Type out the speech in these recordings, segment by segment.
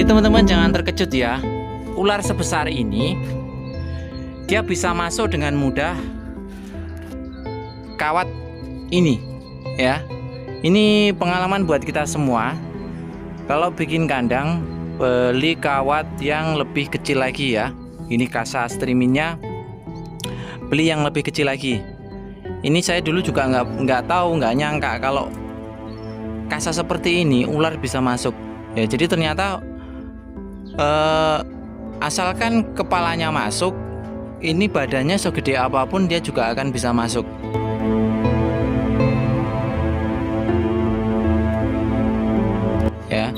teman-teman, jangan terkejut ya. Ular sebesar ini dia bisa masuk dengan mudah kawat ini ya. Ini pengalaman buat kita semua. Kalau bikin kandang, beli kawat yang lebih kecil lagi ya. Ini kasa streamingnya, beli yang lebih kecil lagi. Ini saya dulu juga nggak tahu, nggak nyangka kalau kasa seperti ini ular bisa masuk ya. Jadi ternyata asalkan kepalanya masuk, ini badannya segede apapun dia juga akan bisa masuk ya.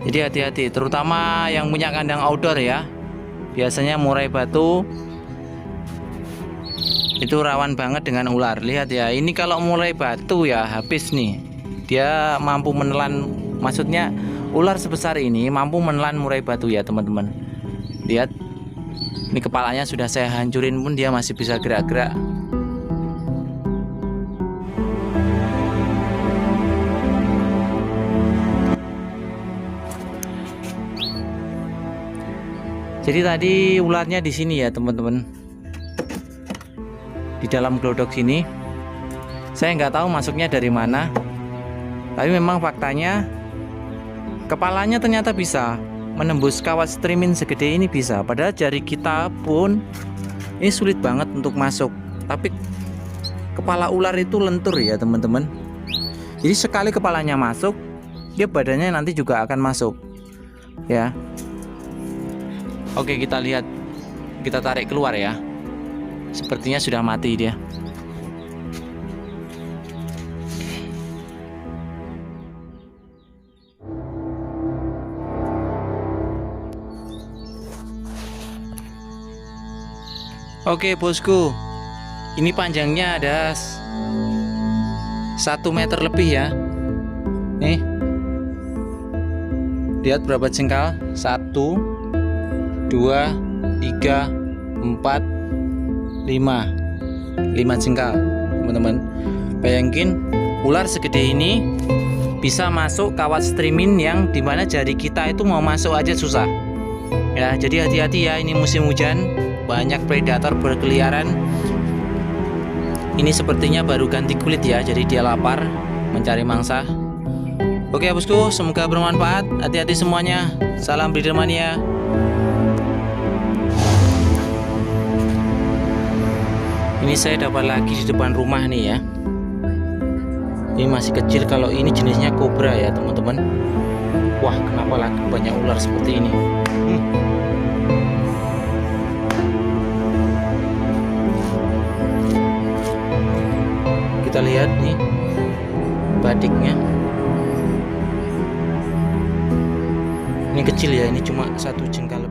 Jadi hati-hati, terutama yang punya kandang outdoor ya. Biasanya murai batu itu rawan banget dengan ular. Lihat ya, ini kalau murai batu ya habis nih. Dia mampu menelan, maksudnya ular sebesar ini mampu menelan murai batu ya teman-teman. Lihat, ini kepalanya sudah saya hancurin pun dia masih bisa gerak-gerak. Jadi tadi ularnya di sini ya teman-teman, di dalam glodok sini. Saya nggak tahu masuknya dari mana, tapi memang faktanya kepalanya ternyata bisa menembus kawat streaming segede ini, bisa. Padahal jari kita pun ini sulit banget untuk masuk, tapi kepala ular itu lentur ya teman-teman. Jadi sekali kepalanya masuk, dia badannya nanti juga akan masuk ya. Oke, kita lihat, kita tarik keluar ya. Sepertinya sudah mati dia. Oke bosku, ini panjangnya ada 1 meter lebih ya. Nih, lihat berapa jengkal? 1, 2, 3, 4, 5 jengkal teman-teman. Bayangin ular segede ini bisa masuk kawat streaming yang dimana jari kita itu mau masuk aja susah ya. Jadi hati-hati ya, ini musim hujan, banyak predator berkeliaran. Ini sepertinya baru ganti kulit ya, jadi dia lapar mencari mangsa. Oke bosku, semoga bermanfaat. Hati-hati semuanya. Salam breeder mania. Ini saya dapat lagi di depan rumah nih ya. Ini masih kecil, kalau ini jenisnya kobra ya teman-teman. Wah, kenapa lagi banyak ular seperti ini? Kita lihat nih badiknya. Ini kecil ya, ini cuma 1 jengkal.